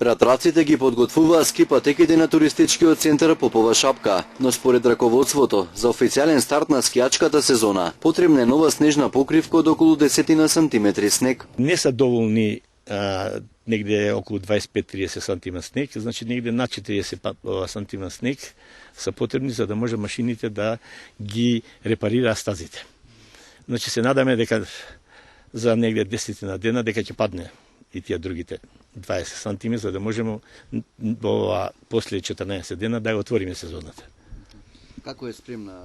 Ратраците ги подготвуваа ски патеките на туристичкиот центар Попова шапка, но според раководството, за официјален старт на скијачката сезона, потребна е нова снежна покривка од околу 10 сантиметри снег. Не се доволни негде околу 25-30 сантима снег, значи негде над 40 сантима снег са потребни за да може машините да ги репарира стазите. Значи се надаме дека за негде 10 на дена дека ќе падне и тие другите 20 сантими, за да можеме после 14 дена да ја отвориме сезоната. Како е спремна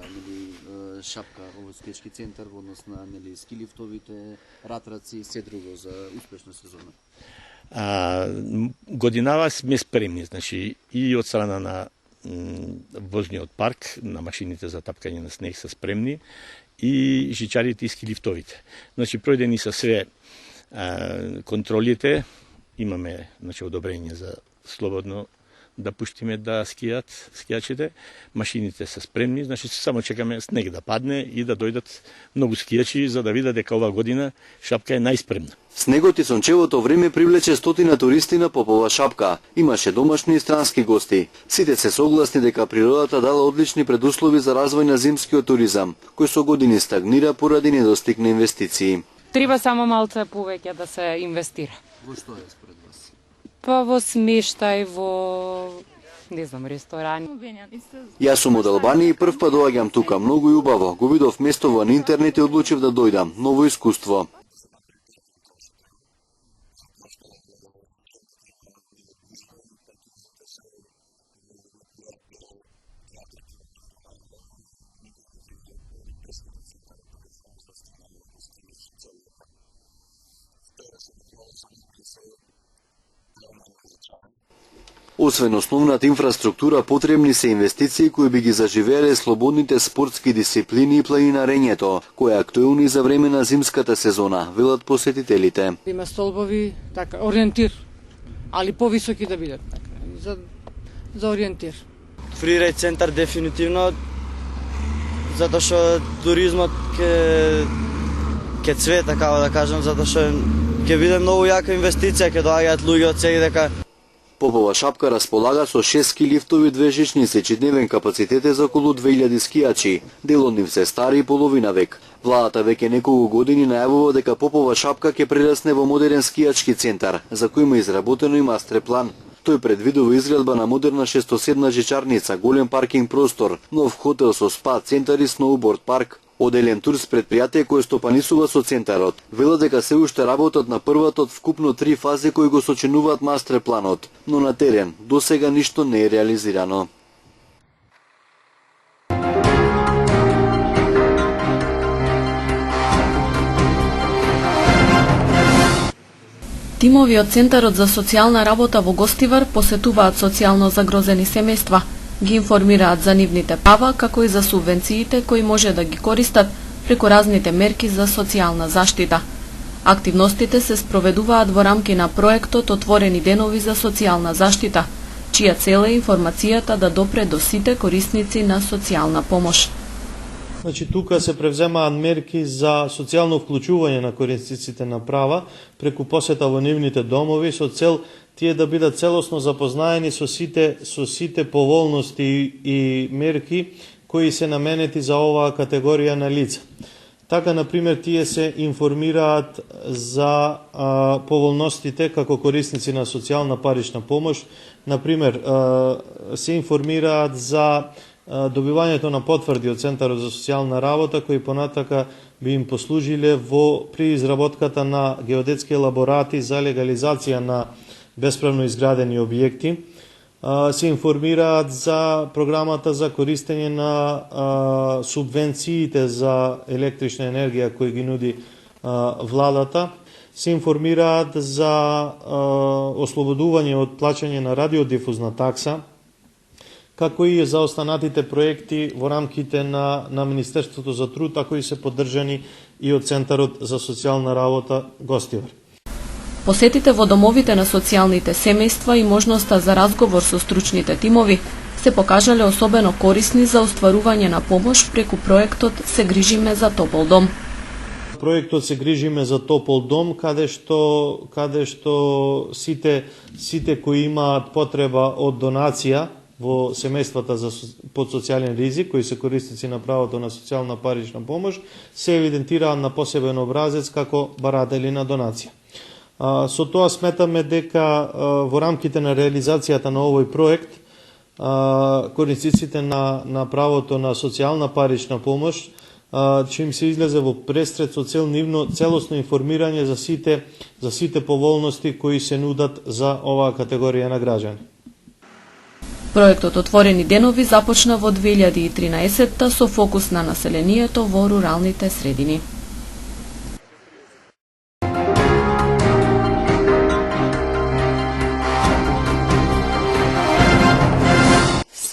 шапка овој скијачки центар во однос на ски лифтовите, ратраци и се друго за успешна сезона? Годинава сме спремни, значи и од страна на возниот парк, на машините за тапкање на снег се спремни, и жичарите и ски лифтовите. Значи пројдени се све контролите, имаме одобрение за слободно да пуштиме да скијат скијачите, машините се спремни, значи само чекаме снег да падне и да дојдат многу скијачи за да видат дека оваа година шапка е најспремна. Снегот и сончевото време привлече стотина туристи на Попова шапка. Имаше домашни и странски гости. Сите се согласни дека природата дала одлични предуслови за развој на зимскиот туризам, кој со години стагнира поради недостиг на инвестиции. Треба само малце повеќе да се инвестира. Во што е според вас? Па во смештај, во ресторани. Јас сум од Албанија и прв пат доаѓам тука, многу и убаво. Го видов местово на интернет и одлучив да дојдам. Ново искуство. Освен основната инфраструктура, потребни се инвестиции кои би ги заживееле слободните спортски дисциплини и планинарењето, кој е актуелно и за време на зимската сезона, велат посетителите. Има столбови, така, ориентир, али повисоки да бидат, така, за ориентир. Фрирајд центар дефинитивно, затоа што туризмот ќе цвета, така да кажам, затоа што ќе биде многу јака инвестиција, ќе доаѓаат луѓе од секаде. Попова шапка располага со 6 ски лифтови, 2 жичници, чидневен капацитет е за околу 2000 скијачи. Дел од нив се стари и половина век. Владата веќе неколку години најавува дека Попова шапка ќе прерасне во модерен скијачки центар, за кој има изработено и мастер план. Тој предвидува изградба на модерна шестоседна жичарница, голем паркинг простор, нов хотел со спа, центар и сноуборд парк. Оделен тур с предпријатие кој стопанисува со центарот. Велат дека се уште работат на првата од вкупно 3 фази кои го сочинуваат мастер планот, но на терен досега ништо не е реализирано. Тимови од Центарот за социјална работа во Гостивар посетуваат социјално загрозени семејства. Ги информираат за нивните права, како и за субвенциите кои може да ги користат преку разните мерки за социјална заштита. Активностите се спроведуваат во рамки на проектот Отворени денови за социјална заштита, чија цел е информацијата да допре до сите корисници на социјална помош. Значи, тука се превземаат мерки за социјално вклучување на корисниците на права преку посета во нивните домови со цел тие да бидат целосно запознаени со сите поволности и мерки кои се наменети за оваа категорија на лица. Така, например, тие се информираат за поволностите како корисници на социјална парична помош. Например, се информираат за добивањето на потврди од Центарот за социјална работа, кои понатака би им послужиле при изработката на геодетски елаборати за легализација на бесправно изградени објекти. Се информираат за програмата за користење на субвенциите за електрична енергија кои ги нуди владата. Се информираат за ослободување од плаќање на радиодифузна такса, како и за останатите проекти во рамките на Министерството за труд, а кои се поддржани и од Центарот за социјална работа Гостивар. Посетите во домовите на социјалните семејства и можноста за разговор со стручните тимови се покажале особено корисни за остварување на помош преку проектот Се грижиме за топол дом. проектот се грижиме за топол дом, каде што сите кои имаат потреба од донација во семејствата под социјален ризик, кои се корисници на правото на социјална парична помош, се евидентираат на посебен образец како баратели на донација. Со тоа сметаме дека во рамките на реализацијата на овој проект, корисниците на правото на социјална парична помош, че им се излезе во престрет со цел нивно целосно информирање за сите поволности кои се нудат за оваа категорија на граѓани. Проектот Отворени денови започна во 2013 со фокус на населението во руралните средини.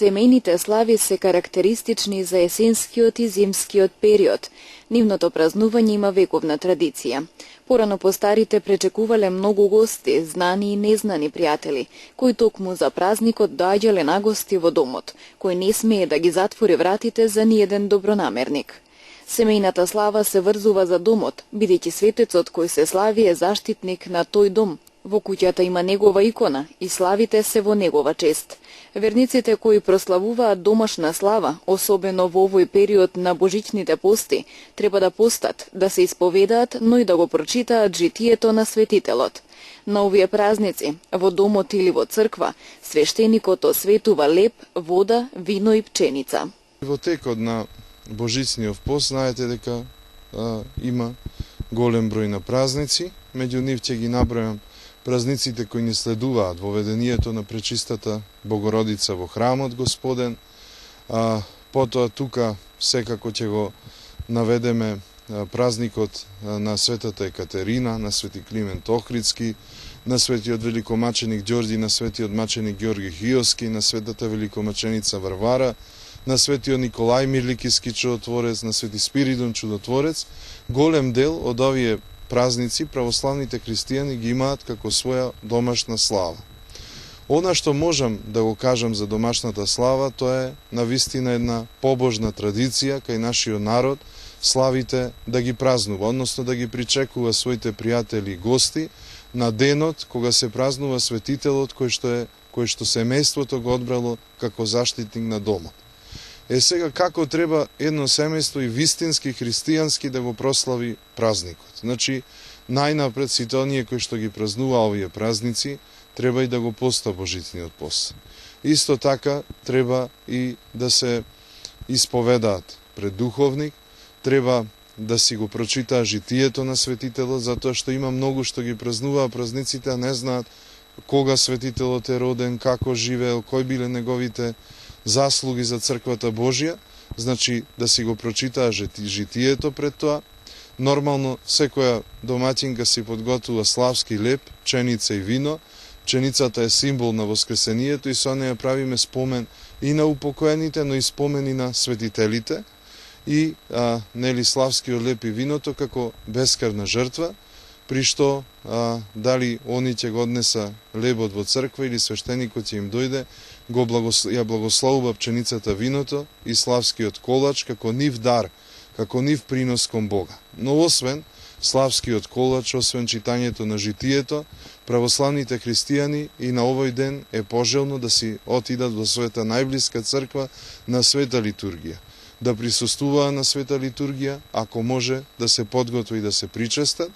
Семејните слави се карактеристични за есенскиот и зимскиот период. Нивното празнување има вековна традиција. Порано постарите пречекувале многу гости, знани и незнани пријатели, кои токму за празникот доаѓале на гости во домот, кој не смее да ги затвори вратите за ниеден добронамерник. Семејната слава се врзува за домот, бидејќи светецот кој се слави е заштитник на тој дом. Во куќата има негова икона и славите се во негова чест. Верниците кои прославуваат домашна слава, особено во овој период на божичните пости, треба да постат, да се исповедаат, но и да го прочитаат житието на светителот. На овие празници, во домот или во црква, свештеникот осветува леб, вода, вино и пченица. Во текот на божичниот пост знаете дека има голем број на празници, меѓу нив ќе ги набројам празниците кои ни следуваат во ведението на Пречистата Богородица во храмот Господен. Потоа тука секако ќе го наведеме празникот на Светата Екатерина, на Свети Климент Охридски, на Светиот великомаченик Ѓорѓи, на Светиот маченик Ѓорги Хиоски, на Светата великомаченица Варвара, на Светиот Николај Мирликиски чудотворец, на Свети Спиридон чудотворец. Голем дел од овие празници православните христијани ги имаат како своја домашна слава. Она што можам да го кажам за домашната слава, тоа е навистина една побожна традиција кај нашиот народ славите да ги празнува, односно да ги причекува своите пријатели и гости на денот кога се празнува светителот кој што семејството го одбрало како заштитник на домот. Сега како треба едно семејство и вистински христијански да го прослави празникот. Значи, најнапред сите оние кои што ги празнува овие празници, треба и да го поста божитниот пост. Исто така, треба и да се исповедаат пред духовник, треба да си го прочитаа житието на светителот, затоа што има многу што ги празнуваа празниците, а не знаат кога светителот е роден, како живеел, кои биле неговите заслуги за црквата Божја, значи да си го прочитаа житието пред тоа. Нормално, секоја домаќинка си подготвува славски леб, пченица и вино. Пченицата е символ на воскресението и со неја правиме спомен и на упокоените, но и спомени на светителите. И нели славскиот леб и виното како бескрвна жртва, при што дали они ќе го однеса лебот во црква или свештеникот ќе им дојде, ја благословува пченицата виното и славскиот колач како нив дар, како нив принос кон Бога. Но освен славскиот колач, освен читањето на житието, православните христијани и на овој ден е пожелно да си отидат во својата најблиска црква на света литургија, да присуствуваа на света литургија, ако може да се подготви и да се причестат,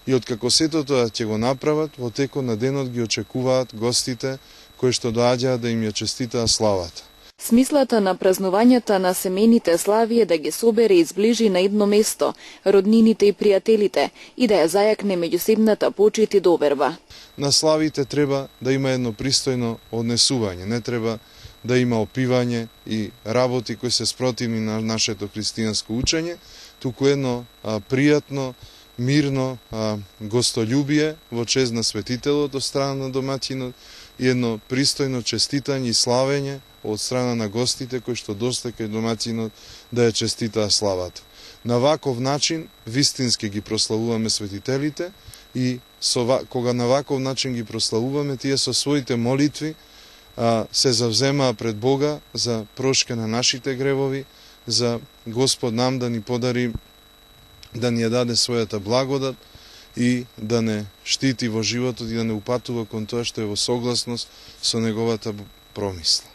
и откако сето тоа ќе го направат, во текот на денот ги очекуваат гостите кои што доаѓаат да им ја честитаа славата. Смислата на празнувањата на семејните слави е да ги собере и зближи на едно место роднините и пријателите и да ја зајакне меѓусебната почит и доверба. На славите треба да има едно пристојно однесување, не треба да има опивање и работи кои се спротивни на нашето христијанско учење, туку едно пријатно, мирно гостолюбие во чест на светителот од страна на домаќинот и едно пристојно честитање и славење од страна на гостите кои што доста кај домаќинот да ја честитаа славата. На ваков начин вистински ги прославуваме светителите и кога на ваков начин ги прославуваме, тие со своите молитви се завземаа пред Бога за прошка на нашите гревови, за Господ нам да ни подари да ни ја даде својата благодат и да не штити во животот и да не упатува кон тоа што е во согласност со неговата промисла.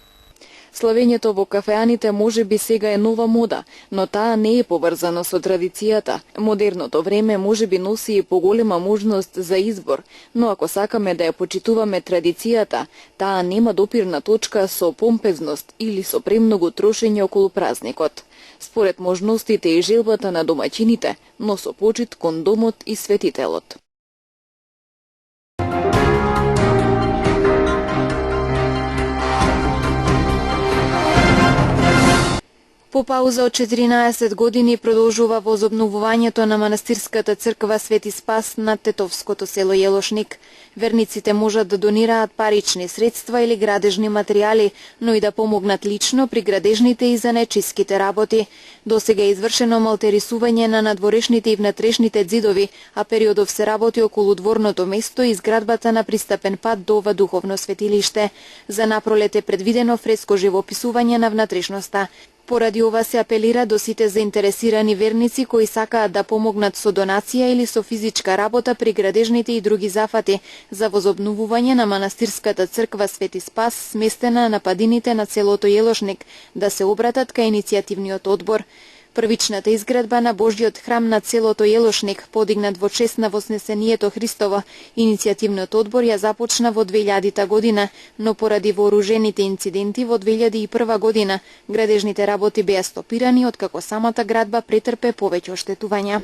Славењето во кафеаните може би сега е нова мода, но таа не е поврзана со традицијата. Модерното време може би носи и поголема можност за избор, но ако сакаме да ја почитуваме традицијата, таа нема допирна точка со помпезност или со премногу трошење околу празникот. Според можностите и желбата на домаќините, но со почит кон домот и светителот. По пауза од 14 години продолжува возобновувањето на манастирската црква Свети Спас на тетовското село Јелошник. Верниците можат да донираат парични средства или градежни материјали, но и да помогнат лично при градежните и занечиските работи. Досега е извршено малтерисување на надворешните и внатрешните ѕидови, а периодов се работи околу дворното место и изградбата на пристапен пат до ова духовно светилиште. За напролет е предвидено фреско живописување на внатрешноста. Поради ова се апелира до сите заинтересирани верници кои сакаат да помогнат со донација или со физичка работа при градежните и други зафати за возобновување на манастирската црква Свети Спас, сместена на падините на селото Јелошник, да се обратат кај иницијативниот одбор. Првичната изградба на Божјиот храм на селото Јелошник, подигнат во чест на Вознесението Христово, иницијативниот одбор ја започна во 2000 година, но поради вооружените инциденти во 2001 година, градежните работи беа стопирани откако самата градба претрпе повеќе оштетувања.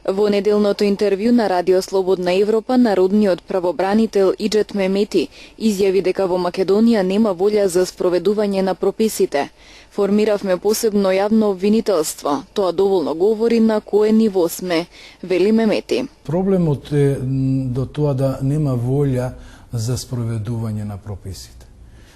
Во неделното интервју на Радио Слободна Европа, народниот правобранител Иџет Мемети изјави дека во Македонија нема волја за спроведување на прописите. Формиравме посебно јавно обвинителство. Тоа доволно говори на кое ниво сме, вели Мемети. Проблемот е до тоа да нема волја за спроведување на прописите.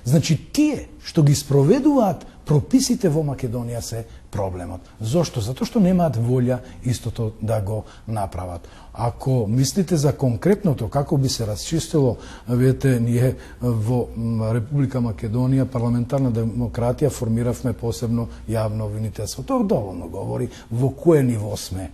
Значи, тие што ги спроведуваат прописите во Македонија се проблемот. Зошто? Затоа што немаат волја истото да го направат. Ако мислите за конкретното како би се расчистило, видите, ние во Република Македонија парламентарна демократија формиравме посебно јавно обвинителство. Тоа доволно говори во кое ниво сме.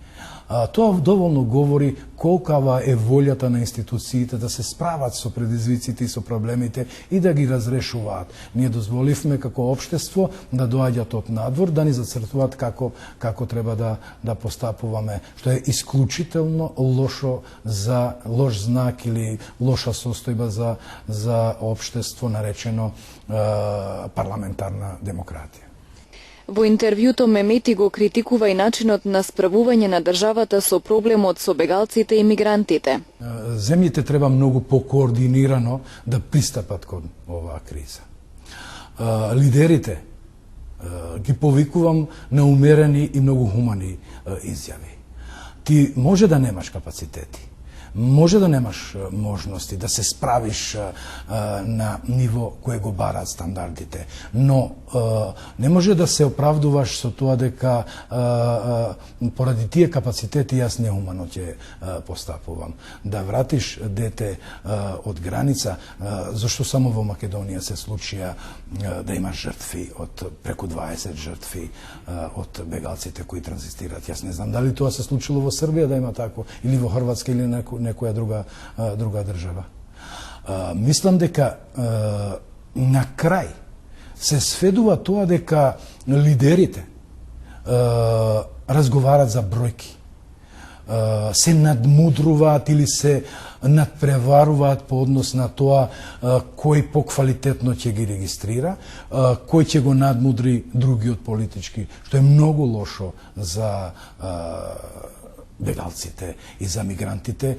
Тоа доволно говори колкава е волјата на институциите да се справат со предизвиците и со проблемите и да ги разрешуваат. Ние дозволивме како општество да доаѓат од надвор, да ни зацртуваат како треба да постапуваме, што е исклучително лош знак или лоша состојба за општество наречено парламентарна демократија. Во интервјуто Мемети го критикува и начинот на справување на државата со проблемот со бегалците и мигрантите. Земјите треба многу покоординирано да пристапат кон оваа криза. Лидерите ги повикувам на умерени и многу хумани изјави. Ти може да немаш капацитети, може да немаш можности да се справиш на ниво кое го бараат стандардите, но не може да се оправдуваш со тоа дека поради тие капацитети јас нехумано ќе постапувам. Да вратиш дете од граница, зашто само во Македонија се случија да има жртви од преку 20 жртви од бегалците кои транзитираат. Јас не знам дали тоа се случило во Србија да има тако, или во Хрватска, или некоја друга држава. Мислам дека на крај се сведува тоа дека лидерите разговарат за бројки, се надмудруваат или се надпреваруваат по однос на тоа кој поквалитетно ќе ги регистрира, кој ќе го надмудри другиот политички, што е многу лошо за бегалците и за мигрантите,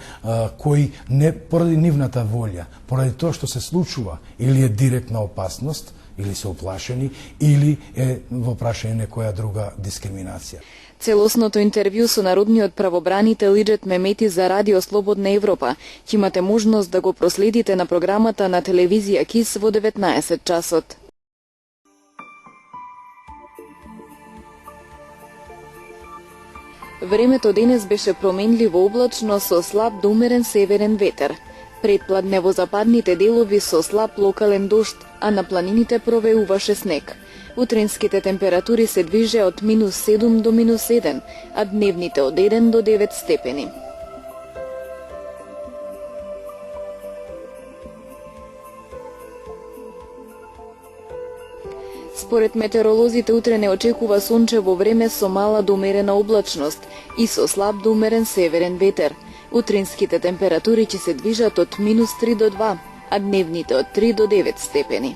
кои не поради нивната волја, поради тоа што се случува, или е директна опасност, или се оплашени, или е во прашање некоја друга дискриминација. Целосното интервју со народниот правобранител Иџет Мемети за Радио Слободна Европа ќе имате можност да го проследите на програмата на телевизија КИС во 19 часот. Времето денес беше променливо облачно со слаб до умерен северен ветер. Предпладне во западните делови со слаб локален дожд, а на планините провеуваше снег. Утринските температури се движе од -7 до -1, а дневните од 1 до 9 степени. Според метеоролозите утре не очекува сончево време со мала до умерена облачност и со слаб до умерен северен ветер. Утринските температури ќе се движат од -3 до 2, а дневните од 3 до 9 степени.